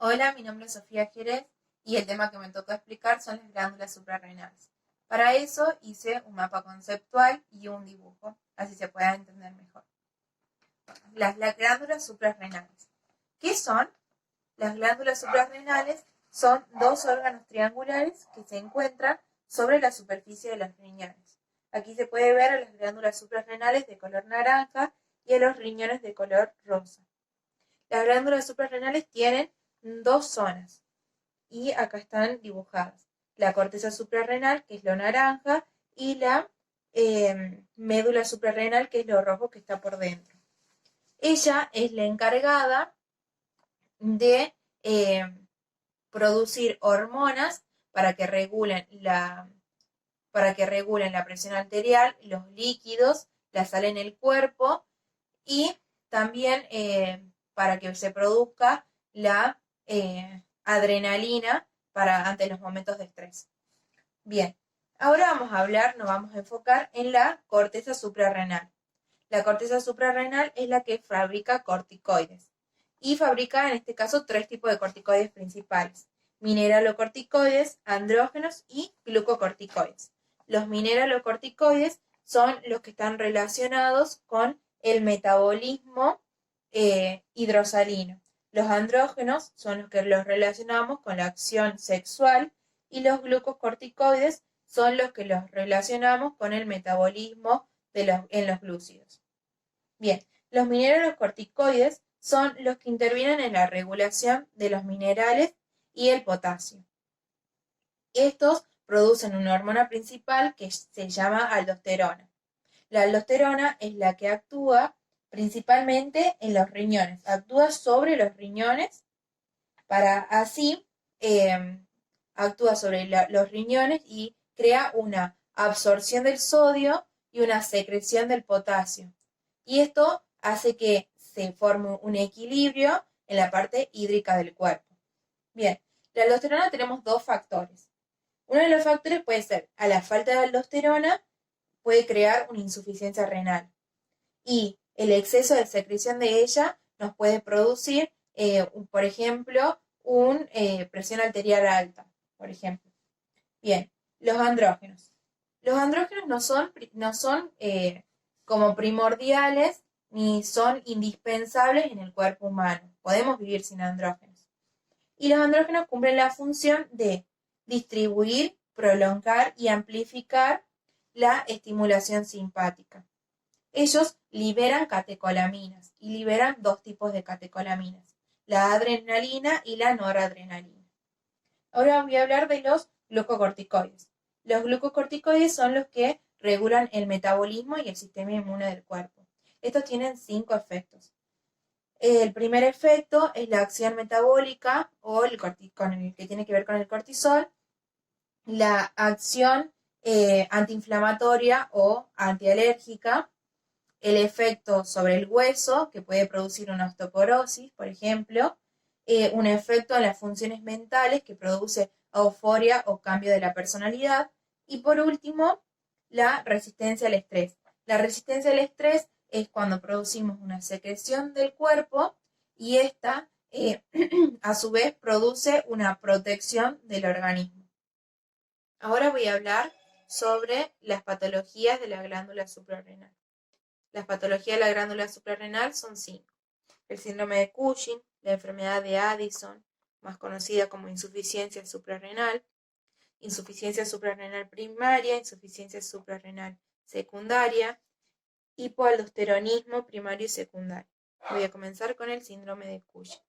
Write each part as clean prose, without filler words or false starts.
Hola, mi nombre es Sofía Jerez y el tema que me tocó explicar son las glándulas suprarrenales. Para eso hice un mapa conceptual y un dibujo, así se pueda entender mejor. Las glándulas suprarrenales. ¿Qué son? Las glándulas suprarrenales son dos órganos triangulares que se encuentran sobre la superficie de los riñones. Aquí se puede ver a las glándulas suprarrenales de color naranja y a los riñones de color rosa. Las glándulas suprarrenales tienen dos zonas y acá están dibujadas. La corteza suprarrenal, que es lo naranja, y la médula suprarrenal, que es lo rojo que está por dentro. Ella es la encargada de producir hormonas para que regulen la presión arterial, los líquidos, la sal en el cuerpo y también para que se produzca la adrenalina ante los momentos de estrés. Bien, ahora nos vamos a enfocar en la corteza suprarrenal. La corteza suprarrenal es la que fabrica corticoides y fabrica en este caso tres tipos de corticoides principales: mineralocorticoides, andrógenos y glucocorticoides. Los mineralocorticoides son los que están relacionados con el metabolismo hidrosalino. Los andrógenos son los que los relacionamos con la acción sexual y los glucocorticoides son los que los relacionamos con el metabolismo en los glúcidos. Bien, los mineralocorticoides son los que intervienen en la regulación de los minerales y el potasio. Estos producen una hormona principal que se llama aldosterona. La aldosterona es la que actúa principalmente en los riñones, actúa sobre los riñones para así actúa sobre los riñones y crea una absorción del sodio y una secreción del potasio. Y esto hace que se forme un equilibrio en la parte hídrica del cuerpo. Bien, la aldosterona tenemos dos factores. Uno de los factores puede ser, a la falta de aldosterona, puede crear una insuficiencia renal. Y el exceso de secreción de ella nos puede producir, por ejemplo, una presión arterial alta, por ejemplo. Bien, los andrógenos. Los andrógenos no son como primordiales ni son indispensables en el cuerpo humano. Podemos vivir sin andrógenos. Y los andrógenos cumplen la función de distribuir, prolongar y amplificar la estimulación simpática. Ellos liberan catecolaminas y liberan dos tipos de catecolaminas, la adrenalina y la noradrenalina. Ahora voy a hablar de los glucocorticoides. Los glucocorticoides son los que regulan el metabolismo y el sistema inmune del cuerpo. Estos tienen 5 efectos. El primer efecto es la acción metabólica o el que tiene que ver con el cortisol, la acción antiinflamatoria o antialérgica, el efecto sobre el hueso, que puede producir una osteoporosis, por ejemplo, un efecto en las funciones mentales, que produce euforia o cambio de la personalidad, y por último, la resistencia al estrés. La resistencia al estrés es cuando producimos una secreción del cuerpo y esta, a su vez, produce una protección del organismo. Ahora voy a hablar sobre las patologías de la glándula suprarrenal. Las patologías de la glándula suprarrenal son 5. El síndrome de Cushing, la enfermedad de Addison, más conocida como insuficiencia suprarrenal primaria, insuficiencia suprarrenal secundaria, hipoaldosteronismo primario y secundario. Voy a comenzar con el síndrome de Cushing.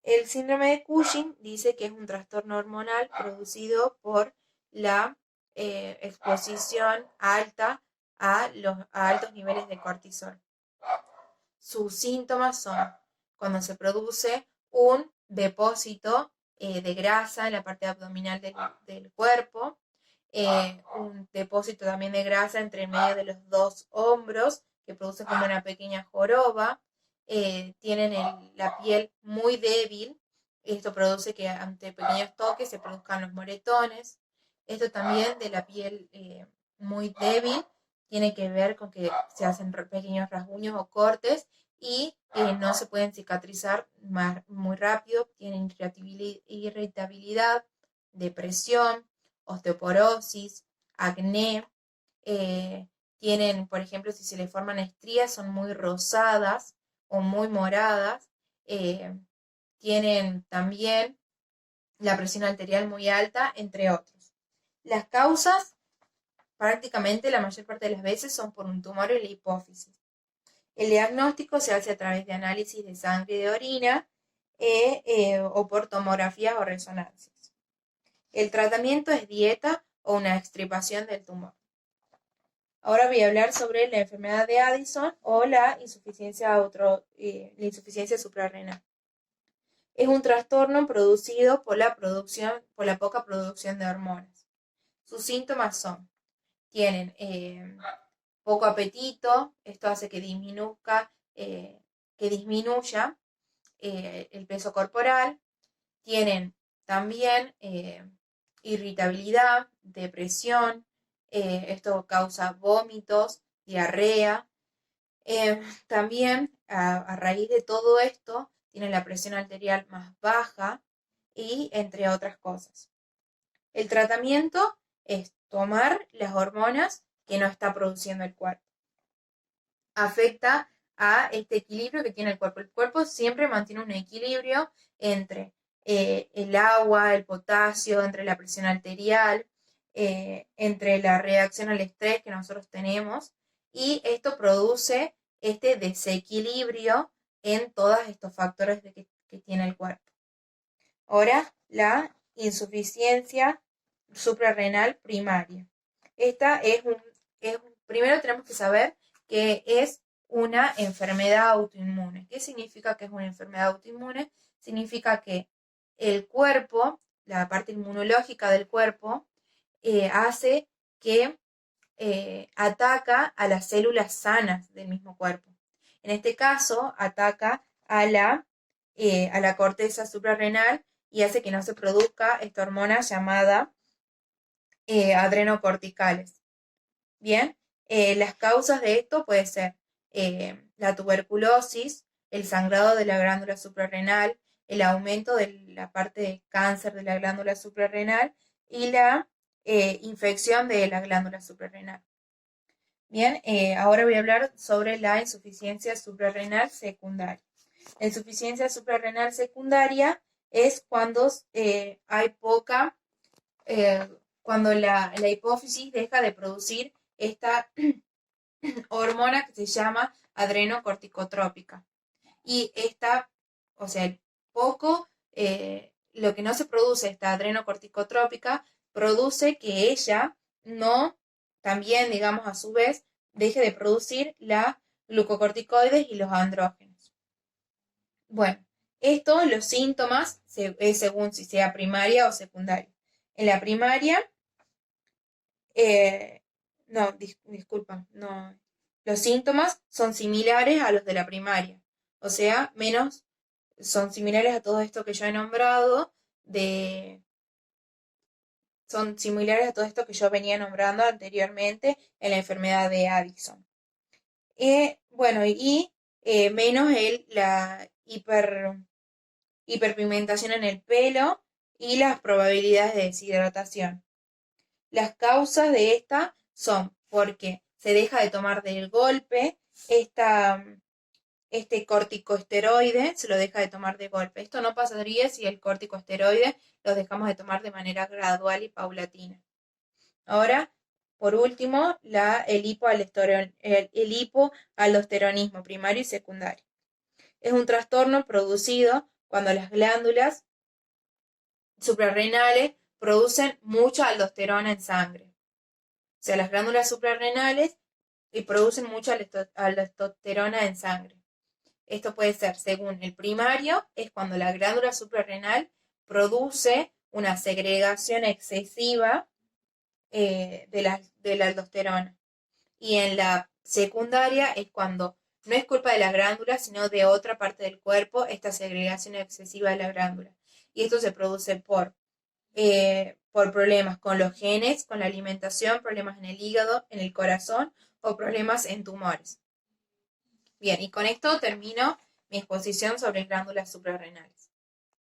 El síndrome de Cushing dice que es un trastorno hormonal producido por la exposición alta a altos niveles de cortisol. Sus síntomas son cuando se produce un depósito de grasa en la parte abdominal del cuerpo, un depósito también de grasa entre medio de los dos hombros que produce como una pequeña joroba, tienen la piel muy débil, esto produce que ante pequeños toques se produzcan los moretones. Esto también de la piel muy débil tiene que ver con que se hacen pequeños rasguños o cortes y no se pueden cicatrizar muy rápido, tienen irritabilidad, depresión, osteoporosis, acné, tienen, por ejemplo, si se les forman estrías, son muy rosadas o muy moradas, tienen también la presión arterial muy alta, entre otros. Las causas, prácticamente la mayor parte de las veces, son por un tumor en la hipófisis. El diagnóstico se hace a través de análisis de sangre y de orina o por tomografías o resonancias. El tratamiento es dieta o una extirpación del tumor. Ahora voy a hablar sobre la enfermedad de Addison o la insuficiencia suprarrenal. Es un trastorno producido por la poca producción de hormonas. Sus síntomas tienen poco apetito, esto hace que disminuya el peso corporal, tienen también irritabilidad, depresión, esto causa vómitos, diarrea. También a raíz de todo esto tienen la presión arterial más baja y entre otras cosas. El tratamiento es tomar las hormonas que no está produciendo el cuerpo. Afecta a este equilibrio que tiene el cuerpo. El cuerpo siempre mantiene un equilibrio entre el agua, el potasio, entre la presión arterial, entre la reacción al estrés que nosotros tenemos, y esto produce este desequilibrio en todos estos factores que tiene el cuerpo. Ahora, la insuficiencia suprarrenal primaria. Esta primero tenemos que saber que es una enfermedad autoinmune. ¿Qué significa que es una enfermedad autoinmune? Significa que el cuerpo, la parte inmunológica del cuerpo, hace que ataca a las células sanas del mismo cuerpo. En este caso, ataca a la corteza suprarrenal y hace que no se produzca esta hormona llamada adrenocorticales. Bien, las causas de esto puede ser la tuberculosis, el sangrado de la glándula suprarrenal, el aumento de la parte de cáncer de la glándula suprarrenal y la infección de la glándula suprarrenal. Bien, ahora voy a hablar sobre la insuficiencia suprarrenal secundaria. La insuficiencia suprarrenal secundaria es cuando hay poca, cuando la hipófisis deja de producir esta hormona que se llama adrenocorticotrópica. Y esta, o sea, lo que no se produce, esta adrenocorticotrópica, produce que ella no, también, digamos, a su vez, deje de producir la glucocorticoides y los andrógenos. Bueno, los síntomas es según si sea primaria o secundaria. En la primaria, disculpa, no. Los síntomas son similares a los de la primaria, o sea, son similares a todo esto que yo he nombrado, son similares a todo esto que yo venía nombrando anteriormente en la enfermedad de Addison. Menos la hiperpigmentación en el pelo y las probabilidades de deshidratación. Las causas de esta son porque se deja de tomar del golpe, este corticosteroide se lo deja de tomar de golpe. Esto no pasaría si el corticosteroide lo dejamos de tomar de manera gradual y paulatina. Ahora, por último, el hipoaldosteronismo primario y secundario. Es un trastorno producido cuando las glándulas suprarrenales producen mucha aldosterona en sangre. O sea, las glándulas suprarrenales producen mucha aldosterona en sangre. Esto puede ser, según el primario, es cuando la glándula suprarrenal produce una segregación excesiva de la aldosterona. Y en la secundaria es cuando no es culpa de las glándulas, sino de otra parte del cuerpo, esta segregación excesiva de la glándula. Y esto se produce por problemas con los genes, con la alimentación, problemas en el hígado, en el corazón o problemas en tumores. Bien, y con esto termino mi exposición sobre glándulas suprarrenales.